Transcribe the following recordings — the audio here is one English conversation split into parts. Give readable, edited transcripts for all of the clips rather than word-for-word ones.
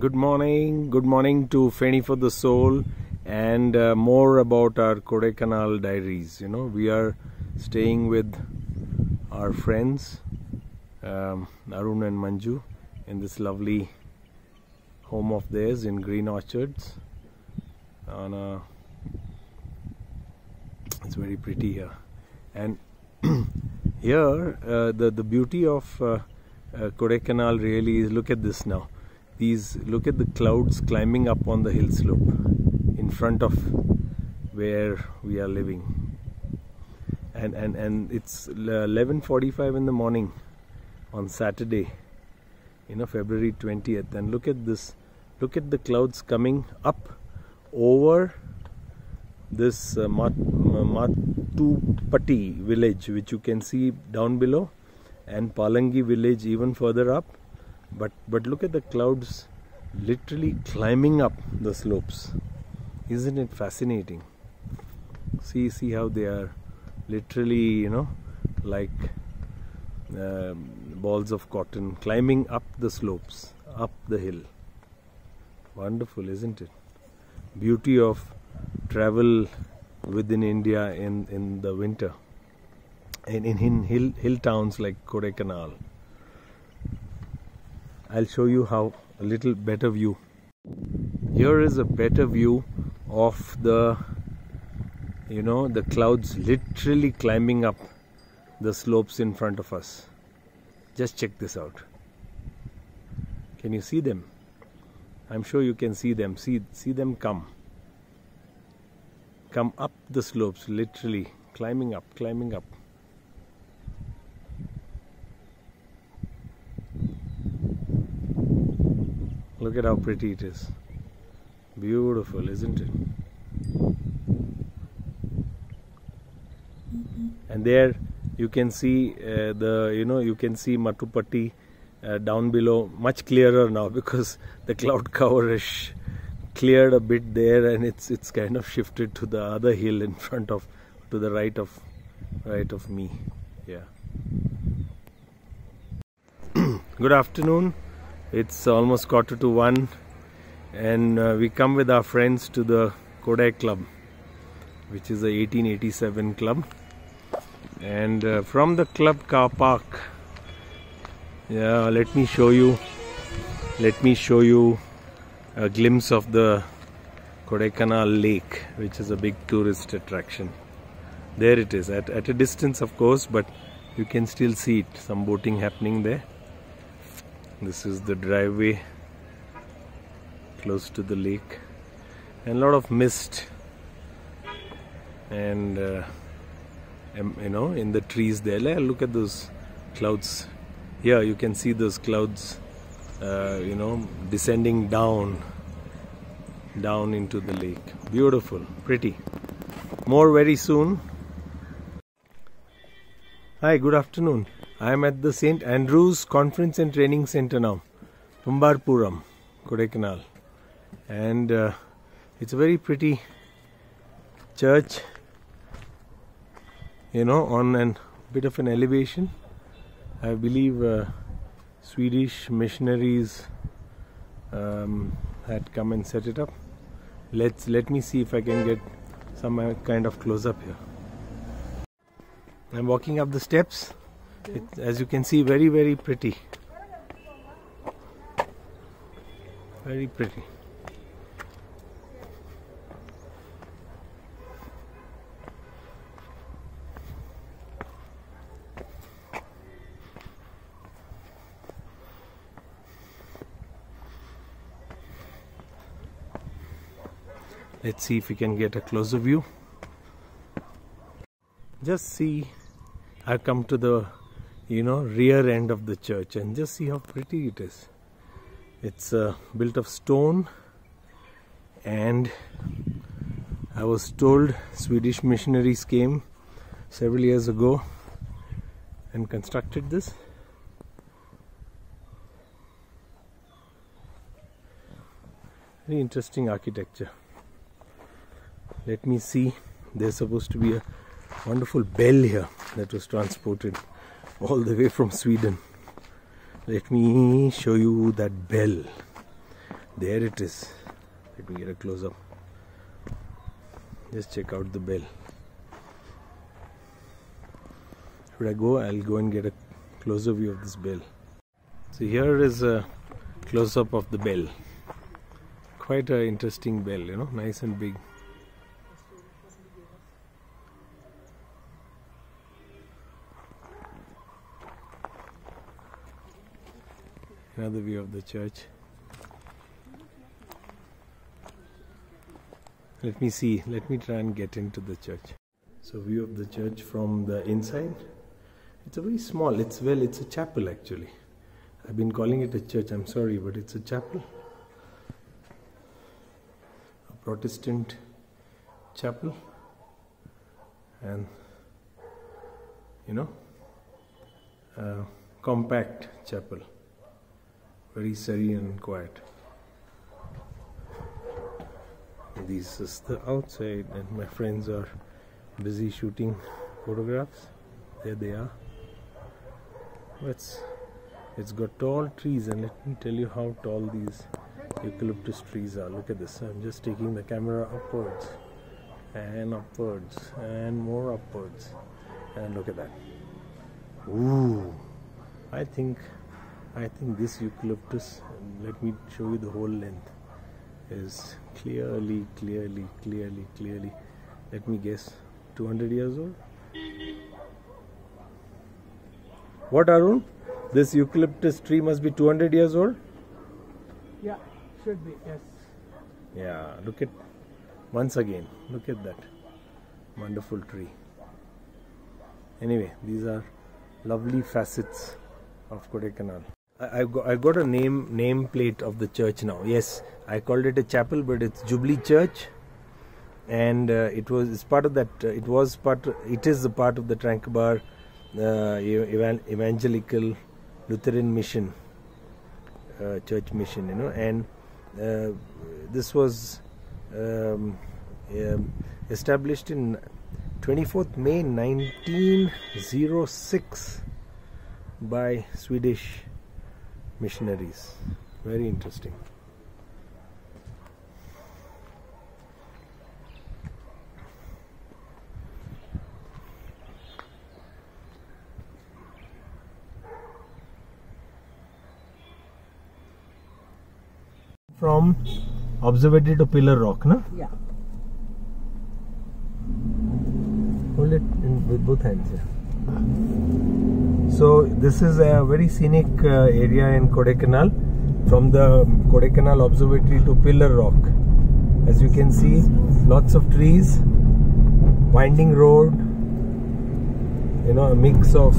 Good morning to Feni for the Soul, and more about our Kodaikanal diaries. We are staying with our friends Arun and Manju in this lovely home of theirs in Green Orchards. It's very pretty here, and here the beauty of Kodaikanal really is, look at this now. Look at the clouds climbing up on the hill slope in front of where we are living, and it's 11:45 in the morning on Saturday, February 20th, and look at this. Look at the clouds coming up over this Matupatti village, which you can see down below, and Palani village even further up. But look at the clouds literally climbing up the slopes. Isn't it fascinating? See how they are literally, like balls of cotton climbing up the slopes, up the hill. Wonderful, isn't it? Beauty of travel within India in the winter, and in hill towns like Kodaikanal. I'll show you how a little better view. Here is a better view of the clouds literally climbing up the slopes in front of us. Just check this out. Can you see them? I'm sure you can see them. See them come up the slopes, literally climbing up. Look at how pretty it is. Beautiful, isn't it? And there you can see you can see Matupatti down below, much clearer now because the cloud cover is cleared a bit there, and it's kind of shifted to the other hill in front of, to the right of me. Yeah. Good afternoon. It's almost 1:15, and we come with our friends to the Kodai Club, which is a 1887 club. And from the club car park, let me show you a glimpse of the Kodaikanal lake, which is a big tourist attraction. There it is, at a distance of course, but you can still see it, some boating happening there. This is the driveway close to the lake, and a lot of mist, and in the trees there. Look at those clouds. Here you can see those clouds descending down into the lake. Beautiful, pretty. More very soon. Hi, good afternoon. I am at the St. Andrew's Conference and Training Center now, Pumbarpuram, Kodaikanal, and it's a very pretty church, on a bit of an elevation. I believe Swedish missionaries had come and set it up. Let me see if I can get some kind of close up here. I'm walking up the steps. As you can see, very, very pretty. Very pretty. Let's see if we can get a closer view. Just see, I've come to the rear end of the church, and just see how pretty it is. It's built of stone, and I was told Swedish missionaries came several years ago and constructed this. Very interesting architecture. Let me see. There's supposed to be a wonderful bell here that was transported all the way from Sweden. Let me show you that bell. There it is. Let me get a close up. Just check out the bell. Should I go? I'll go and get a closer view of this bell. So here is a close up of the bell. Quite an interesting bell, you know, nice and big. Another view of the church. Let me see, let me try and get into the church. So view of the church from the inside. It's a very small, it's a chapel actually. I've been calling it a church, I'm sorry, but it's a chapel. A Protestant chapel. And, you know, a compact chapel. Very serene and quiet. This is the outside, and my friends are busy shooting photographs. There they are. It's got tall trees, and let me tell you how tall these eucalyptus trees are. Look at this. I'm just taking the camera upwards and more upwards, and look at that. Ooh, I think this eucalyptus, let me show you the whole length, is clearly, let me guess, 200 years old? What, Arun? This eucalyptus tree must be 200 years old? Yeah, should be, yes. Yeah, look at, once again, look at that wonderful tree. Anyway, these are lovely facets of Kodaikanal. I got a name plate of the church now. Yes, I called it a chapel, but it's Jubilee Church, and it is a part of the Tranquebar Evangelical Lutheran Mission, church mission, you know, and this was established in 24th May 1906 by Swedish missionaries. Very interesting. From observatory to Pillar Rock, no? Yeah. Hold it with both hands. Yeah. So this is a very scenic area in Kodaikanal, from the Kodaikanal Observatory to Pillar Rock. As you can see, lots of trees, winding road, you know, a mix of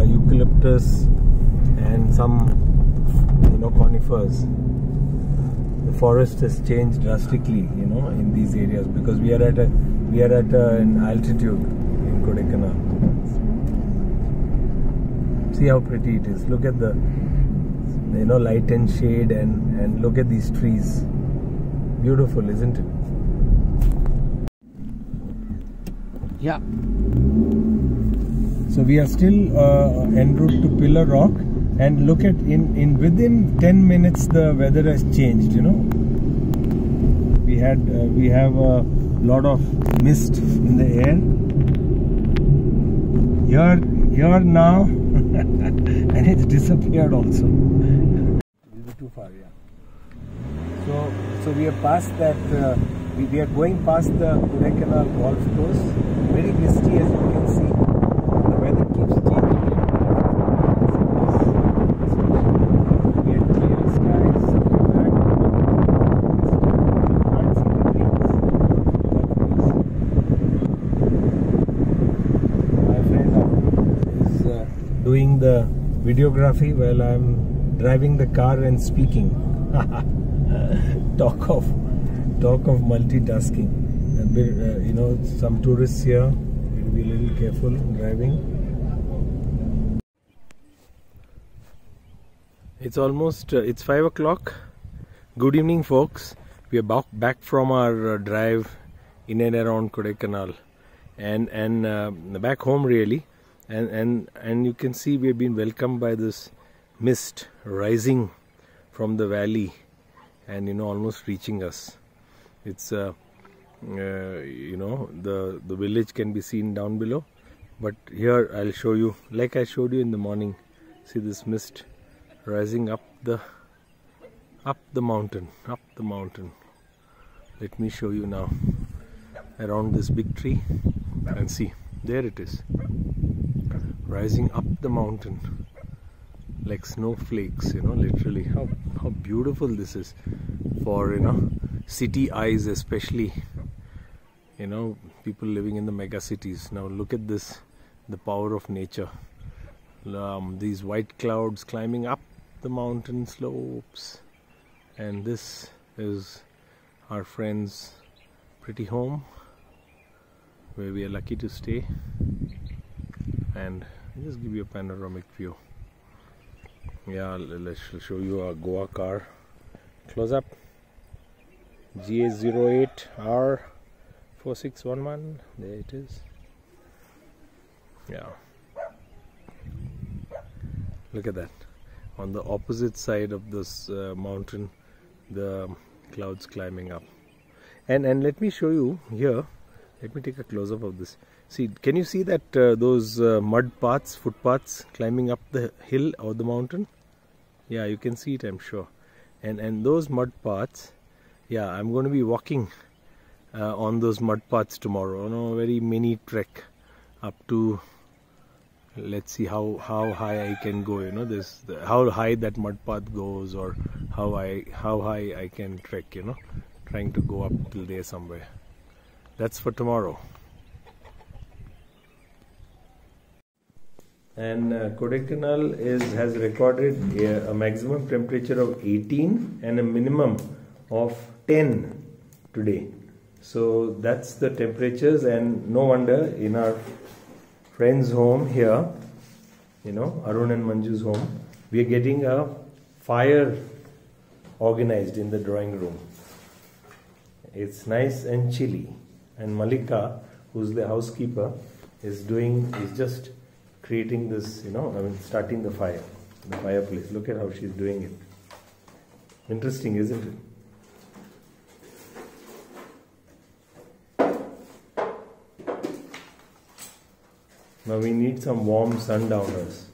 eucalyptus and some, you know, conifers. The forest has changed drastically, you know, in these areas, because we are at an altitude in Kodaikanal. See how pretty it is. Look at the, you know, light and shade, and look at these trees. Beautiful, isn't it? Yeah. So we are still en route to Pillar Rock, and look at within 10 minutes the weather has changed. You know, we have a lot of mist in the air. Here now, and it's disappeared also. Will be too far, yeah. So we are past that. We are going past the Kodaikanal golf course. Very misty, as you can see. The weather keeps changing. We had clear skies. Can't see the trees. My friend is doing the videography while I am driving the car and speaking. Talk of multitasking. You know, some tourists here. You'll be a little careful in driving. It's almost it's 5 o'clock. Good evening, folks. We are back from our drive in and around Kodaikanal, and back home really. And you can see we have been welcomed by this mist rising from the valley and almost reaching us. It's the village can be seen down below, but here I'll show you, like I showed you in the morning. See this mist rising up the mountain. Let me show you now around this big tree, and see, there it is, rising up the mountain like snowflakes, literally. How beautiful this is for city eyes, especially people living in the mega cities. Now look at this, the power of nature. These white clouds climbing up the mountain slopes, and this is our friend's pretty home where we are lucky to stay. And I'll just give you a panoramic view. Yeah, let's show you a Goa car close up. GA08R4611. There it is. Yeah, look at that. On the opposite side of this mountain, the clouds climbing up. And let me show you here. Let me take a close up of this. See, can you see that those mud paths, footpaths climbing up the hill or the mountain? Yeah, you can see it, I'm sure. And those mud paths, yeah, I'm going to be walking on those mud paths tomorrow. A very mini trek up to, let's see how high I can go. How high that mud path goes, or how high I can trek. Trying to go up till there somewhere. That's for tomorrow. And Kodaikanal has recorded a maximum temperature of 18 and a minimum of 10 today. So that's the temperatures, and no wonder in our friend's home here, Arun and Manju's home, we are getting a fire organized in the drawing room. It's nice and chilly, and Malika, who's the housekeeper, is just creating this, starting the fireplace. Look at how she's doing it. Interesting, isn't it? Now we need some warm sundowners.